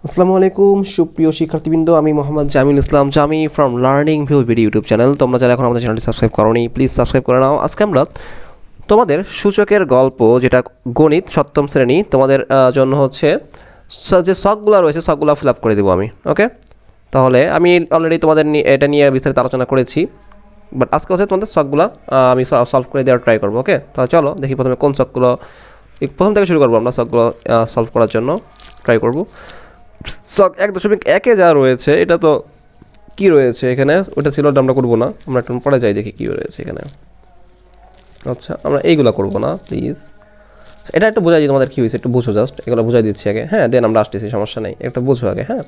আসসালামু আলাইকুম সুপ্রিয় শিক্ষার্থীবৃন্দ, আমি Mohammad Jamil Islam Jami from Learning View video YouTube channel. তোমরা যারা এখন আমাদের চ্যানেলটি সাবস্ক্রাইব করোনি প্লিজ সাবস্ক্রাইব করে নাও। আজকে আমরা তোমাদের সূচকের গল্প, যেটা গণিত সপ্তম শ্রেণী, তোমাদের জন্য হচ্ছে যে শখগুলো রয়েছে শখগুলো ফিল আপ করে দেবো আমি। ওকে, তাহলে আমি অলরেডি তোমাদের এটা নিয়ে বিস্তারিত আলোচনা করেছি, বাট আজকে হচ্ছে তোমাদের শখগুলো আমি সলভ করে দেওয়ার ট্রাই করবো। ওকে, তাহলে চলো দেখি প্রথমে কোন শখগুলো, প্রথম থেকে শুরু করবো আমরা শখগুলো সলভ করার জন্য ট্রাই করবো। শখ 1.1-এ যা রয়েছে এটা তো কি রয়েছে এখানে, ওটা ছিল আমরা করবো না, আমরা একটু পরে যাই দেখি কী রয়েছে এখানে। আচ্ছা, আমরা এইগুলো করবো না প্লিজ, এটা একটু বোঝাই দিই তোমাদের কী হয়েছে, একটু বুঝো, জাস্ট এগুলো বুঝাই দিচ্ছি আগে। হ্যাঁ, দেন আমরা আসতেছি, সমস্যা নেই, একটা বুঝো আগে। হ্যাঁ,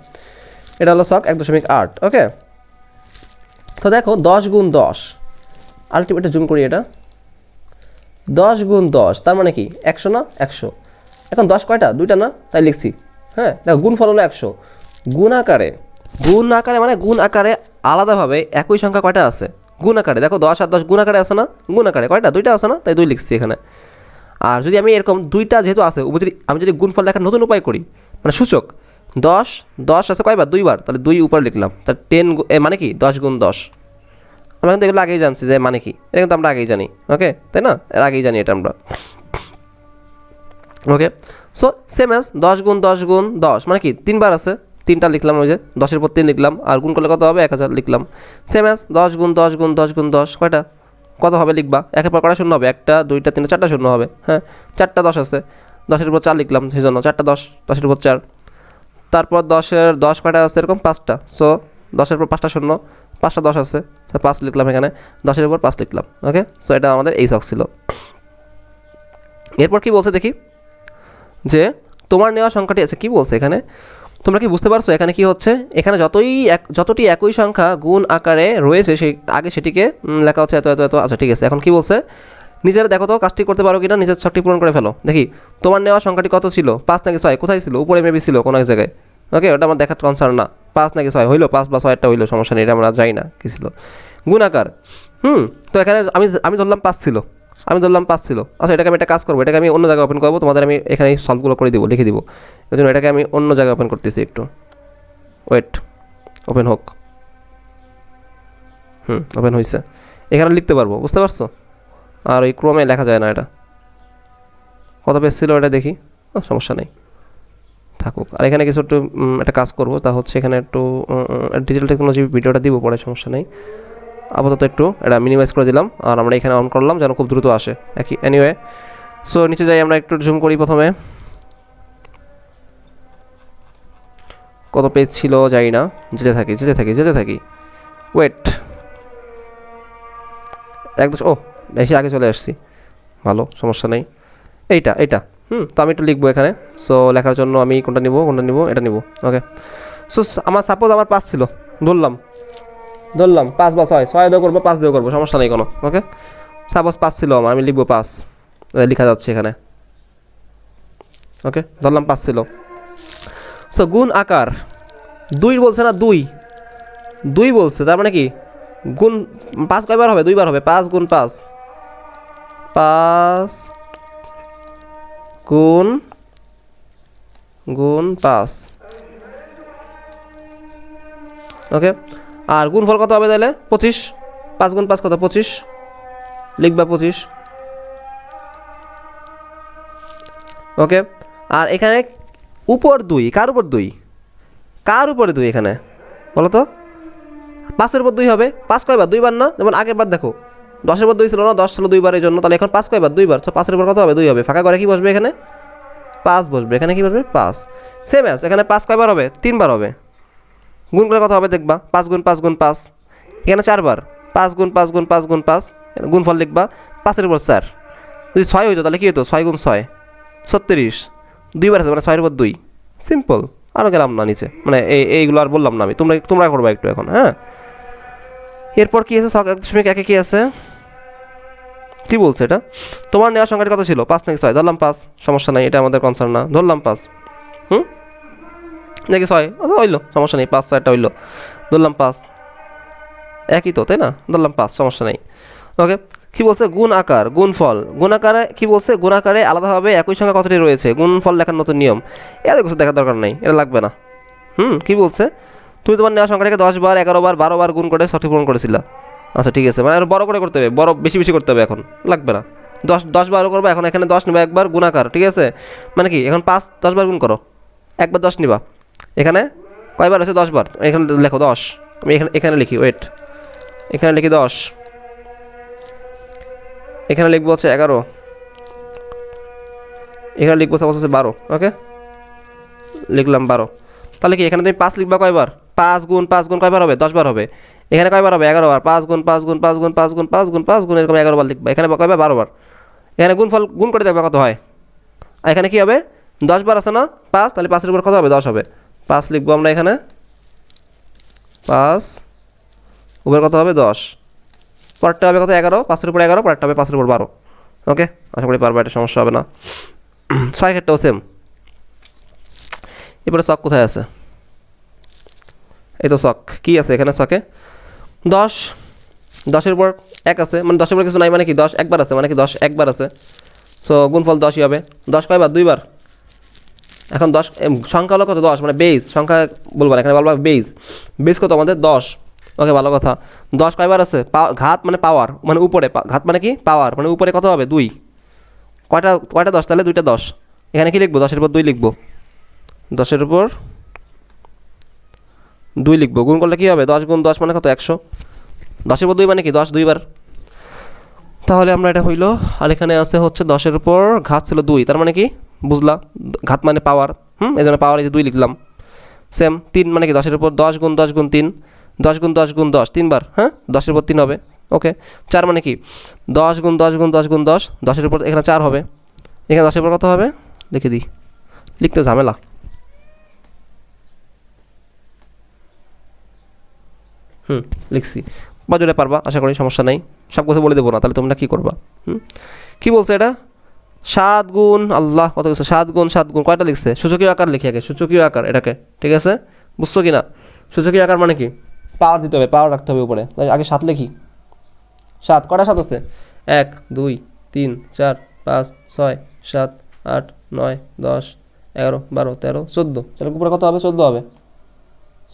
এটা হলো শখ 1.8। ওকে, তো দেখো 10 গুণ 10, আলটিমেটলি জুম করি, এটা 10 গুণ 10 তার মানে কি 100 না 100। এখন 10 কয়টা, দুইটা না, তাই লিখছি। হ্যাঁ, দেখো গুণফল হলো 100। গুণ আকারে মানে গুণ আকারে আলাদাভাবে একই সংখ্যা কয়টা আছে গুণ আকারে, দেখো 10 আর 10 গুণ আকারে আছে না, গুণ আকারে কয়টা, দুইটা আছে না, তাই 2 লিখছি এখানে। আর যদি আমি এরকম দুইটা যেহেতু আছে, আমি যদি গুণফল লেখার নতুন উপায় করি, মানে সূচক 10 আছে কয়বার, দুইবার, তাহলে 2 উপরে লিখলাম, তাহলে 10 মানে কি 10 গুণ 10। আমরা কিন্তু এগুলো আগেই জানছি যে মানে কি, এটা কিন্তু আমরা আগেই জানি। ওকে, তাই না, এর আগেই জানি এটা আমরা। ওকে, সো সেম অ্যাজ 10 গুণ 10 গুণ 10 মানে কি 3বার আছে, 3টা লিখলাম, ওই যে 10-এর উপর 3 লিখলাম, আর গুণ করলে কত হবে 1000 লিখলাম। সেম অ্যাজ 10 গুণ 10 গুণ 10 গুণ 10 কয়টা, কত হবে লিখবা, একের পর কটা শূন্য হবে, 1টা 2টা 3টা 4টা শূন্য হবে। হ্যাঁ, 4টা 10 আছে, 10-এর উপর 4 লিখলাম, সেই জন্য 4টা 10, 10-এর উপর 4। তারপর 10 কয়টা আছে, এরকম 5টা, সো 10-এর উপর 5টা শূন্য, 5টা 10 আছে, 5 লিখলাম এখানে, 10-এর উপর 5 লিখলাম। ওকে, সো এটা আমাদের এই শখ ছিল। এরপর কি বলছে দেখি, যে তোমার নেওয়া সংখ্যাটি আছে, কি বলছে এখানে, তোমরা কি বুঝতে পারছো এখানে কি হচ্ছে, এখানে যতটি একই সংখ্যা গুণ আকারে রয়েছে সেই আগে সেটিকে লেখা হচ্ছে এত এত এত। আচ্ছা ঠিক আছে, এখন কি বলছে নিজেরা দেখো তো কাজটি করতে পারো কিনা, নিজের ছকটি পূরণ করে ফেলো। দেখি তোমার নেওয়া সংখ্যাটি কত ছিল, 5 নাকি 6, কোথায় ছিল, উপরে মেবি ছিল কোনো এক জায়গায়। ওকে, ওটা আমার দেখার কনসার্ন না, 5 নাকি 6 হইলো, 5 বা 6 একটা হইলো, সমস্যা নেই, এটা আমরা যাই না কী ছিল গুণ আকার। তো এখানে আমি ধরলাম 5 ছিল, আচ্ছা এটাকে আমি একটা কাজ করবো, এটাকে আমি অন্য জায়গায় ওপেন করবো, তোমাদের আমি এখানে সলভগুলো করে দিব, লিখে দিব। এই জন্য এটাকে আমি অন্য জায়গায় ওপেন করতেছি, একটু ওয়েট, ওপেন হোক। ওপেন হয়েছে, এখানে লিখতে পারবো, বুঝতে পারছো, আর ওই ক্রমে লেখা যায় না। এটা কত পেজ ছিল এটা দেখি, সমস্যা নেই, থাকুক। আর এখানে কিছু একটু একটা কাজ করবো, তা হচ্ছে এখানে একটু ডিজিটাল টেকনোলজি ভিডিওটা দিব পরে, সমস্যা নেই। আপাতত একটু এটা মিনিমাইজ করে দিলাম, আর আমরা এখানে অন করলাম যেন খুব দ্রুত আসে। এনিওয়ে, সো নিচে যাই, আমরা একটু জুম করি। প্রথমে কত পেজ ছিল যাই না, যেতে থাকি ওয়েট, একদম এসে আগে চলে আসছি, ভালো, সমস্যা নেই। এইটা তো আমি একটু লিখবো এখানে। সো লেখার জন্য আমি কোনটা নিব, এটা নিব। ওকে, সো সাপোজ আমার 5 ছিল, ধরলাম 5 বা 6 দিয়েও করবো, 5 দিয়েও করবো, সমস্যা নেই কোনো। ওকে, সাপোজ 5 ছিল আমার, আমি লিখবো 5, লেখা যাচ্ছে এখানে। ওকে, ধরলাম 5 ছিল। সো গুণ আকার 2 বলছে না, 2 বলছে, তার মানে কি গুণ 5 কয়বার হবে, 2বার হবে। 5 গুণ 5, 5 গুণ 5। ওকে, আর গুণফল কত হবে তাহলে 25, 5 গুণ 5 কত, 25 লিখবা, 25। ওকে, আর এখানে উপর 2, কার উপর 2, কার উপরে 2 এখানে বলো তো, 5-এর উপর 2 হবে। 5 কয়বার, 2বার না, যেমন আগের বার দেখো 10-এর উপর 2 ছিল না, 10 ছিল 2বারের জন্য, তাহলে এখন 5 কয়বার, 2বার, তো 5-এর উপর কত হবে, 2 হবে। ফাঁকা করে কি বসবে এখানে, 5 বসবে, এখানে কি বসবে 5। সেম অ্যাজ এখানে 5 কয়বার হবে, 3বার হবে। গুণ করে কত হবে দেখবা, 5 গুণ 5 গুণ 5, এখানে 4বার, 5 গুণ 5 গুণ 5 গুণ 5, গুণফল লিখবা 5-এর উপর 4। যদি 6 হইতো তাহলে কি হতো, 6 গুণ 6 36, 2বার আছে মানে 6-এর উপর 2, সিম্পল। আরও গেলাম না নিচে, মানে এইগুলো আর বললাম না আমি, তোমরা করবা একটু এখন। হ্যাঁ, এরপর কি আছে, 1.1 কি আছে, কি বলছে এটা, তোমার নেওয়ার সংখ্যাটি কত ছিল, 5 নাকি 6, ধরলাম 5, সমস্যা নাই, এটা আমাদের কনসার্ন না, ধরলাম 5। নাকি 6, আচ্ছা হইলো, সমস্যা নেই, 5-6টা হইলো, ধরলাম 5, একই তো, তাই না, ধরলাম 5, সমস্যা নেই। ওকে, কি বলছে গুণ আকার, গুণফল, গুণাকারে কি বলছে, গুণাকারে আলাদাভাবে একই সংখ্যা কতটি রয়েছে, গুণফল লেখার নতুন নিয়ম, এত কিছু দেখার দরকার নেই, এটা লাগবে না। কী বলছে, তুমি তোমার নেওয়া সংখ্যাটাকে 10 বার 11 বার 12 বার গুণ করে সঠিক পূরণ করেছিলা। আচ্ছা ঠিক আছে, মানে আর বড় করে করতে হবে, বড় বেশি বেশি করতে হবে, এখন লাগবে না 10 12 করবো, এখন এখানে 10 নেবা একবার গুণাকার, ঠিক আছে, মানে কি এখন 5 10 বার গুণ করো, একবার 10 নিবা, এখানে কয়বার আছে 10 বার, এখানে লেখো 10, আমি এখানে লিখি, ওয়েট, এখানে লিখি 10, এখানে লিখবো হচ্ছে 11, এখানে লিখবো সাপোজ হচ্ছে 12, ওকে লিখলাম 12, তাহলে কি এখানে তুমি 5 লিখবা কয়বার, 5 গুণ 5 গুণ কয়বার হবে, 10 বার হবে, এখানে কয়বার হবে 11 বার, 5 গুণ 5 গুণ 5 গুণ 5 গুণ 5 গুণ 5 গুণ এরকম 11 বার লিখবা, এখানে কয়বার 12 বার, এখানে গুণফল গুণ করে দেখবা কত হয়, আর এখানে কি হবে 10 বার আছে না 5, তাহলে 5 এর উপর কত হবে 10 হবে, 5 লিখবো আমরা এখানে, 5 উপর কত হবে 10, পরেরটা হবে কত 11, 5 এর উপর 11, পরেরটা হবে 5 এর উপর 12, ওকে আশা করি পারবা, এটা সমস্যা হবে না। 6 ক্ষেত্রেও সেম। এরপরে শখ কোথায় আছে, এই তো শখ, কী আছে এখানে শখে 10, 10-এর উপর 1 আছে, মানে 10-এর উপর কিছু নাই, মানে কি 10 একবার আছে, মানে কি 10 একবার আছে, সো গুণফল 10ই হবে, 10 কয়বার 2 বার, এখন 10 সংখ্যা হলো কত 10, মানে বেস সংখ্যা বলবো না, এখানে বলবো বেস, বেস কত আমাদের 10, ওকে ভালো কথা, 10 কয়বার আছে, ঘাত মানে পাওয়ার, মানে উপরে, ঘাত মানে কি পাওয়ার, মানে উপরে কত হবে 2, কয়টা 10, তাহলে 2টা 10, এখানে কি লিখবো 10-এর উপর 2 লিখবো, 10-এর উপর 2 লিখবো, গুণ করলে কী হবে 10 গুণ 10 মানে কত 100, 10-এর উপর 2 মানে কি 10 2বার, তাহলে আমরা এটা হইলো, আর এখানে আছে হচ্ছে 10-এর উপর ঘাত ছিল 2, তার মানে কি বুঝলা, ঘাত মানে পাওয়ার, এই জন্য পাওয়ার এই যে 2 লিখলাম, সেম 3 মানে কি 10-এর উপর 10 গুণ 10 গুণ 3, 10 গুণ 10 গুণ 10 3বার, 10-এর উপর 3 হবে, ওকে 4 মানে কি 10 গুণ 10 গুণ 10 গুণ 10, 10-এর উপর এখানে 4 হবে, এখানে 10-এর উপর কত হবে লিখে দিই, লিখতে ঝামেলা, লিখছি, বাজলে পারবা আশা করি, সমস্যা নাই, সব কথা বলে দেবো না, তাহলে তোমরা কী করবা, কী বলছে এটা 7 গুণ, আল্লাহ কত কিছু, 7 গুণ 7 গুণ কয়টা লিখছে, সূচকীয় আকার লিখে আগে, সূচকীয় আকার এটাকে, ঠিক আছে বুঝছো কি না, সূচকীয় আকার মানে কি পাওয়ার দিতে হবে, পাওয়ার রাখতে হবে উপরে, আগে 7 লিখি, 7 কয়টা 7 আছে, 1 2 3 4 5 6 7 8 9 10 11 12 13 14, তাহলে উপরে কত হবে 14 হবে,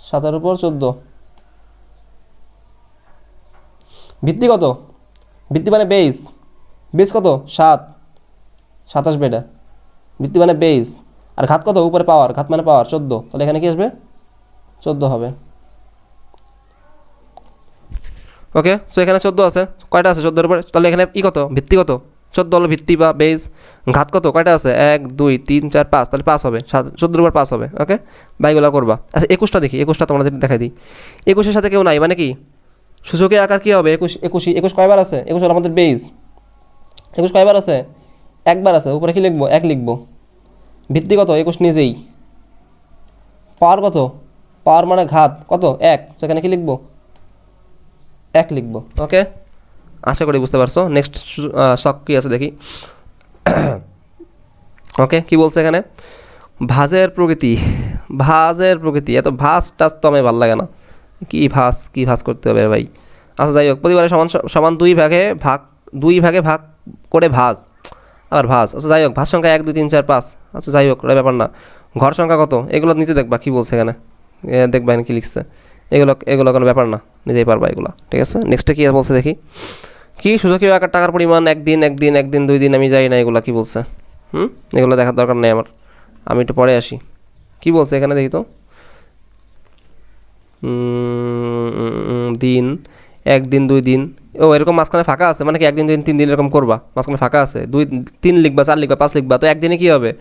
7-এর উপর 14, ভিত্তি কত, ভিত্তি মানে বেস, বেস কত 7, 7 আসবে এটা, ভিত্তি মানে বেস, আর ঘাত কত উপরে পাওয়ার, ঘাত মানে পাওয়ার 14, তাহলে এখানে কি আসবে 14 হবে, ওকে সো এখানে 14 আছে, কয়টা আছে 14-এর উপর, তাহলে এখানে ই কত ভিত্তি কত 14 হলো ভিত্তি বা বেস, ঘাত কত কয়টা আছে 1 2 3 4 5, তাহলে 5 হবে, 14-এর উপর 5 হবে, ওকে বাইগুলা করবা। আচ্ছা 21টা দেখি, 21টা তোমাদের দেখাই দিই, 21-এর সাথে কেউ নাই, মানে কি সূচকের আকার কী হবে 21 কয়বার আছে, 21 হলো আমাদের বেস, 21 কয়বার আছে একবার আছে, উপরে কি লিখবো 1 লিখবো, ভিত্তি কত 21 নিজেই, পাওয়ার কত, পাওয়ার মানে ঘাত কত 1, সেখানে কি লিখবো 1 লিখবো, ওকে আশা করি বুঝতে পারছো। নেক্সট শখ কী আছে দেখি, ওকে কি বলছে এখানে ভাজের প্রকৃতি, ভাজের প্রকৃতি, এত ভাজ টাজ তো আমার ভালো লাগে না, কী ভাজ করতে হবে ভাই, আচ্ছা যাই হোক, প্রতিবারে সমান সমান 2 ভাগে ভাগ করে ভাজ, আর ভাজ, আচ্ছা যাই হোক, ভাজ সংখ্যা 1 2 3 4 5, আচ্ছা যাই হোক ওটা ব্যাপার না, ঘর সংখ্যা কত এগুলো নিচে দেখবা কী বলছে এখানে, দেখবা এখানে কী লিখছে, এগুলো কোনো ব্যাপার না, নিজেই পারবা এগুলো, ঠিক আছে। নেক্সটে কী বলছে দেখি, কি সূচকীয় আকার টাকার পরিমাণ, একদিন 2 দিন আমি যাই না, এগুলো কী বলছে, এগুলো দেখার দরকার নেই আমার, আমি একটু পরে আসি, কী বলছে এখানে দেখি তো, দিন 1 দিন 2 দিন, ও এরকম মাঝখানে ফাঁকা আছে, মানে কি 1 দিন 2 দিন 3 দিন এরকম করবা, মাঝখানে ফাঁকা আছে 2 3 লিখবা 4 লিখবা 5 লিখবা, তো একদিনে কী হবে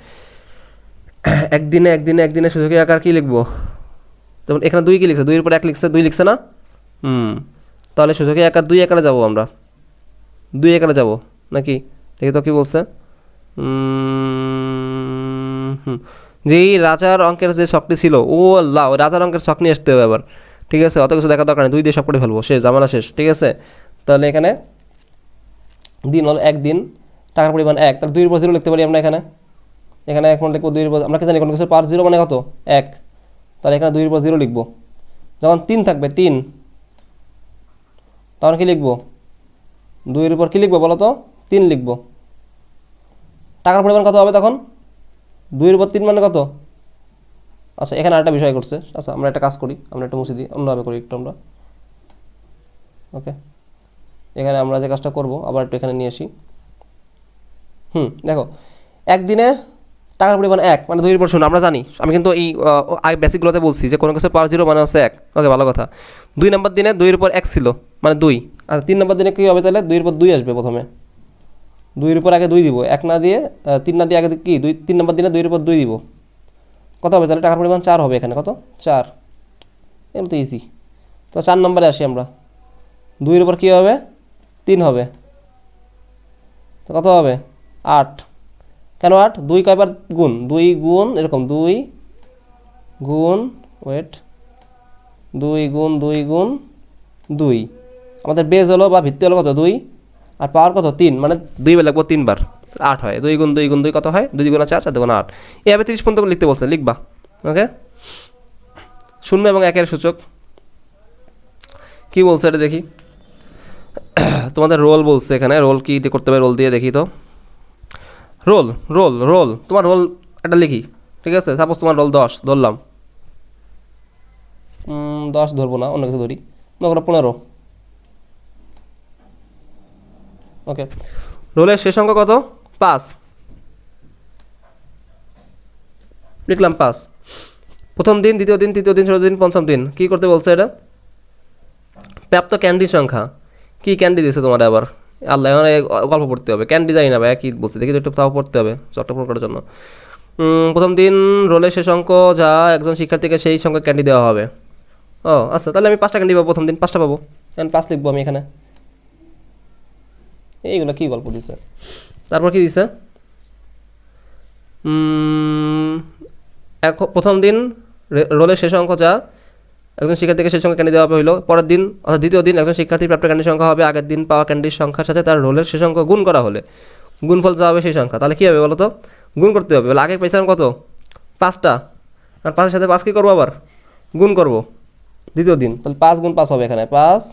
একদিনে সূচকীয় আকার কী লিখবো, যেমন এখানে 2 কী লিখছে, 2-এর উপর 1 লিখছে, 2 লিখছে না, তাহলে সূচকীয় আকার 2 আকারে যাবো আমরা, 2 আকারে যাবো নাকি, দেখি তো কী বলছে, যেই রাজার অঙ্কের যে শখটি ছিল, ও আল্লাহ ওই রাজার অঙ্কের শখ নিয়ে আসতে হবে আবার, ঠিক আছে অত কিছু দেখার দরকার নেই, 2 দিয়ে সব করে ফেলবো, শেষ জামানা শেষ, ঠিক আছে। তাহলে এখানে দিন হলো 1 দিন, টাকার পরিমাণ 1, তাহলে 2-এর উপর 0 লিখতে পারি আমরা, এখানে এখন লিখবো 2-এর উপর, আমরা কি জানি কোনো কিছু পার 0 মানে কত 1, তাহলে এখানে 2-এর উপর 0 লিখবো, যখন 3 থাকবে 3, তখন কি লিখবো 2-এর উপর কী লিখবো বলো তো 3 লিখবো, টাকার পরিমাণ কত হবে তখন 2-এর উপর 3 মানে কত আচ্ছা এখানে আরেকটা বিষয় করছে। আচ্ছা আমরা একটা কাজ করি, আমরা একটা মুছে দিই, অন্যভাবে করি একটু আমরা। ওকে, এখানে আমরা যে কাজটা করব আবার একটু এখানে নিয়ে আসি। দেখো একদিনে টাকার পরিমাণ 1 মানে 2 এর উপর 0 আমরা জানি। আমি কিন্তু এই বেসিকগুলোতে বলছি যে কোনো কিছু পাওয়ার 0 মানে হচ্ছে 1। ওকে, ভালো কথা। 2 নম্বর দিনে 2 এর উপর 1 ছিল মানে 2। আচ্ছা 3 নম্বর দিনে কী হবে তাহলে? 2 এর উপর 2 আসবে প্রথমে। 2 এর উপর আগে 2 দিব, 1 না দিয়ে 3 না দিয়ে আগে কি 3 নম্বর দিনে 2 এর উপর 2 দিব। কত হবে তাহলে? টাকার পরিমাণ 4 হবে এখানে। কত? 4। এগুলো তো ইজি। তো 4 নম্বরে আসি আমরা। 2 এর উপর কী হবে? 3 হবে। তো কত হবে? 8। কেন 8? 2 কয়বার গুণ? 2 গুণ এরকম 2 গুণ 2 গুণ 2 গুণ 2। আমাদের বেজ হলো বা ভিত্তি হলো কত? 2 আর পাওয়ার কত? 3 মানে 2 বার লাগবো 3 বার, 8 হয়। 2 গুণ 2 গুণ 2 কত হয়? 2 গুণ 4, 4 গুণ 8। এভাবে 30 পর্যন্ত লিখতে বলছে, লিখবা। ওকে, 0 এবং 1-এর সূচক কী বলছে এটা দেখি। তোমাদের রোল বলছে এখানে। রোল কী দিয়ে করতে হবে? রোল দিয়ে দেখি তো। রোল রোল রোল তোমার রোল একটা লিখি, ঠিক আছে? সাপোজ তোমার রোল 10 ধরলাম। 10 ধরবো না, অন্য কিছু ধরি, মনে করো 15। ওকে, রোলের শেষ অঙ্ক কত? 5 লিখলাম। 5 প্রথম দিন, দ্বিতীয় দিন, তৃতীয় দিন, চতুর্থ দিন, পঞ্চম দিন। কী করতে বলছে এটা? প্রাপ্ত ক্যান্ডির সংখ্যা। কী ক্যান্ডি দিয়েছে তোমার আবার? আল্লাহ, মানে গল্প পড়তে হবে। ক্যান্ডি জানি না ভাই, কী বলছে দেখি তো একটু, তাও পড়তে হবে চট্ট পূরণ করার জন্য। প্রথম দিন রোলের শেষ অঙ্ক যা একজন শিক্ষার্থীকে সেই সংখ্যা ক্যান্ডি দেওয়া হবে। ও আচ্ছা, তাহলে আমি 5টা ক্যান্ডি পাবো প্রথম দিন, 5টা পাবো। এখন 5 লিখবো আমি এখানে। এইগুলো কী গল্প দিছে? তারপর কি দিছে? প্রথম দিন রোলের শেষ অঙ্ক যা একজন শিক্ষার্থীকে সেই সংখ্যা ক্যান্ডি দেওয়া হইলো। পরের দিন অর্থাৎ দ্বিতীয় দিন একজন শিক্ষার্থীর প্রাপ্ত ক্যান্ডির সংখ্যা হবে আগের দিন পাওয়া ক্যান্ডির সংখ্যার সাথে তার রোলের শেষ অঙ্ক গুণ করা হলে গুণফল যা হবে সেই সংখ্যা। তাহলে কী হবে বলো তো? গুণ করতে হবে। বলে আগে পেয়েছিলাম কত? 5টা, আর 5-এর সাথে 5 কী করবো? আবার গুণ করবো দ্বিতীয় দিন। তাহলে 5 গুণ 5 হবে এখানে। 5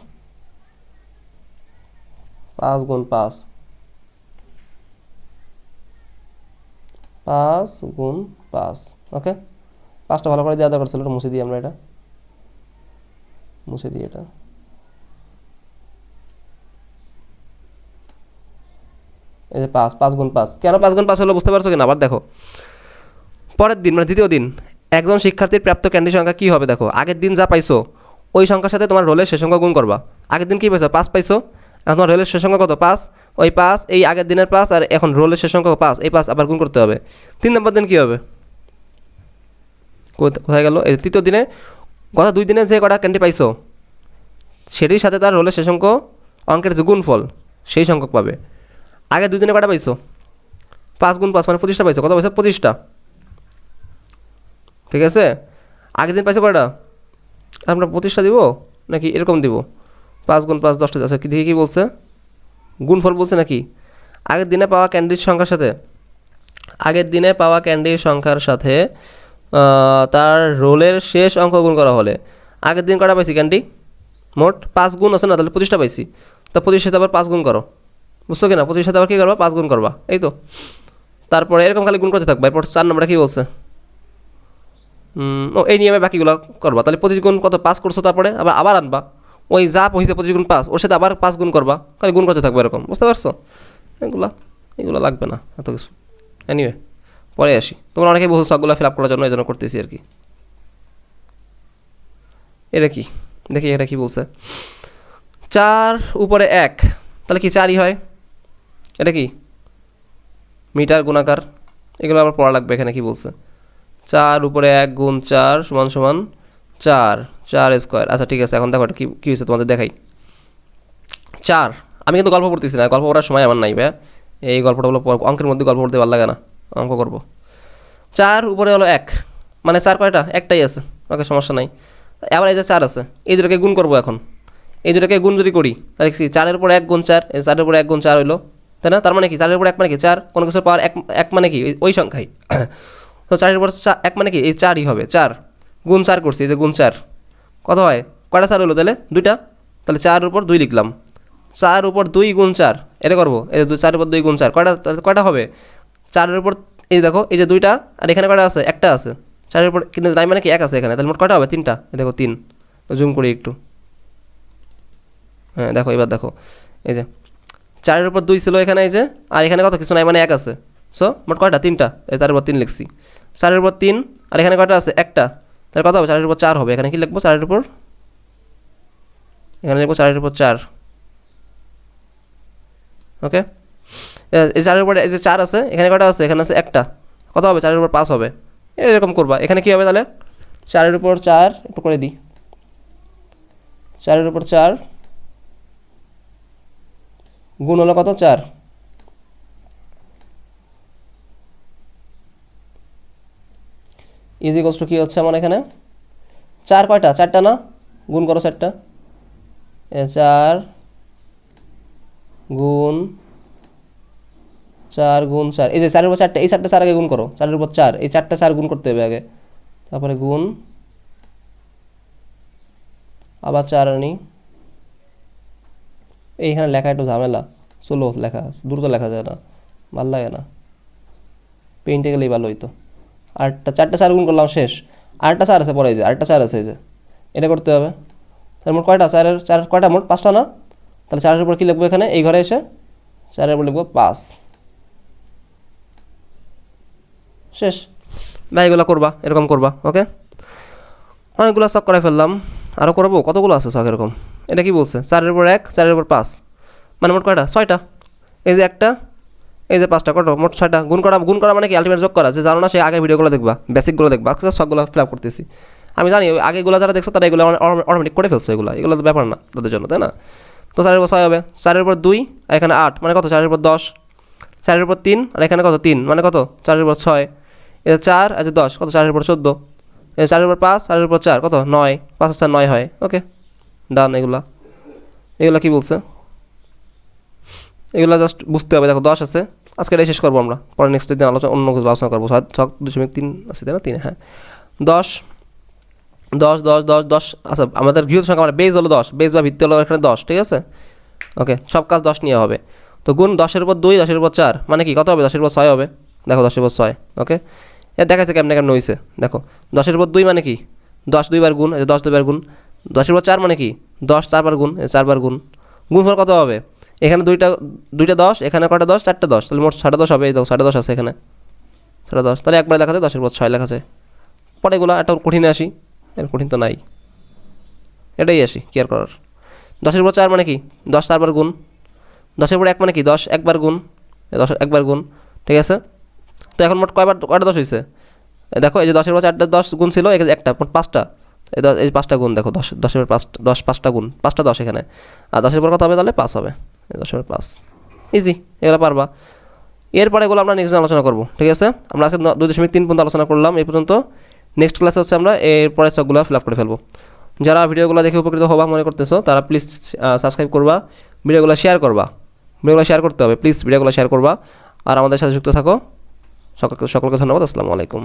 গুণ 5, 5 গুণ 5। ওকে, 5টা ভালো করে দেওয়া দরকার ছিল। এটা মুছে দিই আমরা, এটা মুছে দিই। এটা এই যে 5 গুণ 5। কেন 5 গুণ 5 হলো বুঝতে পারছো কিনা? আবার দেখো, পরের দিন মানে দ্বিতীয় দিন একজন শিক্ষার্থীর প্রাপ্ত ক্যান্ডির সংখ্যা কী হবে? দেখো, আগের দিন যা পাইছো ওই সংখ্যার সাথে তোমার রোলের শেষ সংখ্যা গুণ করবা। আগের দিন কী পাইছো? 5 পাইছো। এখন তোমার রোলের শেষ সংখ্যা কত? 5। ওই 5 এই আগের দিনের 5 আর এখন রোলের শেষ সংখ্যা 5, এই 5 আবার গুণ করতে হবে। 3 নম্বর দিন কী হবে? কোথায় গেল? এই তৃতীয় দিনে গত 2 দিনে যে কটা ক্যান্ডি পাইছো সেটির সাথে তার রোলের শেষ অঙ্ক অঙ্কের যে গুণফল সেই সংখ্যক পাবে। আগে 2 দিনে কটা পাইছো? 5 গুণ 5 মানে 25টা পাইছো। কত পাইছো? 25টা। ঠিক আছে, আগের দিন পাইছো কয়টা? আমরা 25টা দিব নাকি এরকম দিব? 5 গুণ 5 10টা। আচ্ছা কি দেখি কী বলছে? গুণফল বলছে নাকি? আগের দিনে পাওয়া ক্যান্ডির সংখ্যার সাথে তার রোলের শেষ অঙ্ক গুণ করা হলে আগের দিন কটা পাইছি ক্যান্ডি? মোট 5 গুণ আছে না, তাহলে 25টা পাইছি। তা 25 সাথে আবার 5 গুণ করো, বুঝছো কিনা? 25 সাথে আবার কী করবা? 5 গুণ করবা, এই তো। তারপরে এরকম খালি গুণ করতে থাকবা। এরপর 4 নম্বরে কী বলছে? এই নিয়মে বাকিগুলো করবা। তাহলে 25 গুণ কত? 5 করছো, তারপরে আবার আনবা ওই যা পৌঁছে 25 গুণ 5, ওর সাথে আবার 5 গুণ করবা, খালি গুণ করতে থাকবে এরকম, বুঝতে পারছো? এগুলো লাগবে না এত কিছু। এনিওয়ে, পরে আসি। তোমরা অনেকেই বলছো সবগুলো ফিল আপ করার জন্য, এই জন্য করতেছি আর কি। এটা কি দেখি, এটা কি বলছে? 4 উপরে 1, তাহলে কি 4ই হয়? এটা কি মিটার গুণাকার? এগুলো আবার পড়া লাগবে। এখানে কি বলছে? 4 উপরে 1 গুণ 4 সমান সমান 4 স্কোয়ার। আচ্ছা ঠিক আছে, এখন দেখো এটা কী হয়েছে তোমাদের দেখাই। 4, আমি কিন্তু গল্প পড়তেছি না, গল্প পড়ার সময় আমার নাই ভাই। এই গল্পটা হলো অঙ্কের মধ্যে গল্প পড়তে ভালো লাগে না, অঙ্ক করবো। 4 উপরে হলো 1 মানে 4 কয়টা? একটাই আছে। ওকে, সমস্যা নাই। আবার এই যে 4 আছে, এই দুটোকে গুণ করবো এখন। এই দুটোকে গুণ যদি করি তাহলে কি 4-এর উপর 1 গুণ 4, এই 4-এর উপর 1 গুণ 4 হইলো, তাই না? তার মানে কি 4-এর উপর 1 মানে কি 4, কোনো কিছুর পাওয়ার 1 মানে কি ওই সংখ্যাই। তো 4-এর উপর 1 মানে কি এই 4ই হবে। 4 গুণ 4 করছি, এই যে গুণ 4 কত হয়? কয়টা 4 হলো তাহলে? 2টা। তাহলে 4-এর উপর 2 লিখলাম। 4 উপর 2 গুণ 4 এটা করবো। এই যে 4-এর উপর 2 গুণ 4 কয়টা? তাহলে কয়টা হবে? 4-এর উপর এই দেখো, এই যে 2টা, আর এখানে কয়টা আছে? একটা আছে। 4-এর উপর কিন্তু নাই মানে কি 1 আছে এখানে, তাহলে মোট কয়টা হবে 3টা। দেখো 3, জুম করি একটু, হ্যাঁ দেখো এবার দেখো এই যে 4-এর উপর 2 ছিল এখানে, এই যে আর এখানে কত কিছু নাই মানে 1 আছে। সো মোট কয়টা 3টা, এই 4-এর উপর 3 লিখছি। 4-এর উপর 3 আর এখানে কয়টা আছে 1টা, তাহলে কত হবে 4-এর উপর 4 হবে। এখানে কি লিখবো 4-এর উপর, এখানে লিখবো 4-এর উপর 4। ওকে, এই 4-এর উপর এই যে 4 আছে, এখানে কয়টা আছে, এখানে আছে 1টা, কত হবে 4-এর উপর 5 হবে। এরকম করবা। এখানে কি হবে তাহলে 4-এর উপর 4 একটু করে দিই, 4-এর উপর 4 গুণ হলো কত 4, ইজ ইকুয়ালস টু কি হচ্ছে আমার এখানে 4 কয়টা 4টা না, গুণ করো 4টা, 4 গুণ 4 গুণ 4, এই যে 4-এর উপর 4টা, এই 4টা 4 আগে গুণ করো, 4-এর উপর 4, এই 4টা 4 গুণ করতে হবে আগে, তারপরে গুণ আবার 4 আনি। এইখানে লেখা একটু ঝামেলা, স্লো লেখা, দ্রুত লেখা যায় না, ভাল লাগে না, পেইন্টে গেলেই ভালো হইতো। 4টা 4 গুণ করলাম শেষ, 8টা 4 আছে পরে, এই যে 8টা 4 আছে, এই যে এটা করতে হবে। তাহলে মোট কয়টা 4-এর 4 কয়টা মোট 5টা না, তাহলে 4-এর উপর কী লিখবো এখানে, এই ঘরে এসে 4-এর উপর লিখবো 5, শেষ। বা এগুলো করবা, এরকম করবা। ওকে, অনেকগুলো শখ করে ফেললাম, আরও করবো, কতগুলো আছে শখ এরকম। এটা কি বলছে 4-এর উপর 1, 4-এর উপর 5, মানে মোট কয়টা 6টা, এই যে 1টা, এই যে 5টা, কত মোট 6টা। গুণ করা মানে কি আলটিমেট যোগ করা, যে জানো না সে আগের ভিডিওগুলো দেখবা, বেসিকগুলো দেখবা, সবগুলো ফিল আপ করতেছি আমি জানি। আগেগুলো যারা দেখছো তারা এগুলো অটোমেটিক করে ফেলছো, এগুলো তো ব্যাপার না তাদের জন্য, তাই না। তো 4-এর উপর 6 হবে, 4-এর উপর 2 আর এখানে 8 মানে কত, 4-এর উপর 10, 4-এর উপর 3 আর এখানে কত 3 মানে কত, 4-এর উপর 6, এটা 4 আছে 10 কত, 4-এর উপর 14, 4-এর উপর 5, 4-এর উপর 4 কত 9, 5 আর 4 9 হয়। ওকে ডান। এগুলা কি বলছে, এগুলো জাস্ট বুঝতে হবে। দেখো 10 আছে, আজকে এটাই শেষ করবো আমরা, পরে নেক্সট দিন অন্য কিছু আলোচনা করবো। 2.3 আছে তাই না, 3, হ্যাঁ 10 10 10 10 10। আচ্ছা আমাদের গৃহীত সংখ্যা মানে বেজ হলো 10, বেজ বা ভিত্তি হলো এখানে 10, ঠিক আছে। ওকে, সব কাজ 10 নিয়ে হবে। তো গুণ 10-এর উপর 2, 10-এর উপর 4 মানে কি কত হবে, 10-এর উপর 6 হবে। দেখো 10-এর উপর 6, ওকে এটা দেখাচ্ছে কেমনে হয়েছে। দেখো 10-এর উপর 2 মানে কি 10 2বার গুণ, এই 10 2বার গুণ। 10-এর উপর 4 মানে কি 10 4বার গুণ, 4বার গুণ। গুণফল কত হবে, এখানে দুইটা 10, এখানে কয়টা 10, 4টা 10, তাহলে মোট 10.5 হবে। এই দেখো 10.5 আছে এখানে, 10.5, তাহলে একবার লেখা যায় 10-এর উপর 6 লেখা যায়। পরে এগুলো একটা কঠিনে আসি, এর কঠিন তো নাই, এটাই আসি কেয়ার করার। 10-এর উপর 4 মানে কি 10 4বার গুণ। 10-এর উপর 1 মানে কি 10 একবার গুণ, 10 একবার গুণ, ঠিক আছে। তো এখন মোট কয়টা 10 হয়েছে, দেখো এই যে 10-এর উপর 4টা 10 গুণ ছিল, একটা মোট 5টা, এই 5টা গুণ। দেখো 10-এর উপর 5টা গুণ, 5টা 10 এখানে, আর 10-এর উপর কত হবে তাহলে 5 হবে, 10-এর উপর 5। ইজি, এগুলো পারবা। এরপরে এগুলো আমরা নেক্সট আলোচনা করবো, ঠিক আছে। আমরা আজকে 2.3 পর্যন্ত আলোচনা করলাম এই পর্যন্ত। নেক্সট ক্লাসে হচ্ছে আমরা এরপরে সবগুলো ফিল আপ করে ফেলবো। যারা ভিডিওগুলো দেখে উপকৃত হবা মনে করতেছো তারা প্লিজ সাবস্ক্রাইব করবা, ভিডিওগুলো শেয়ার করবা, ভিডিওগুলো শেয়ার করতে হবে প্লিজ, ভিডিওগুলো শেয়ার করবা, আর আমাদের সাথে যুক্ত থাকো। সকলকে ধন্যবাদ। আসসালামু আলাইকুম।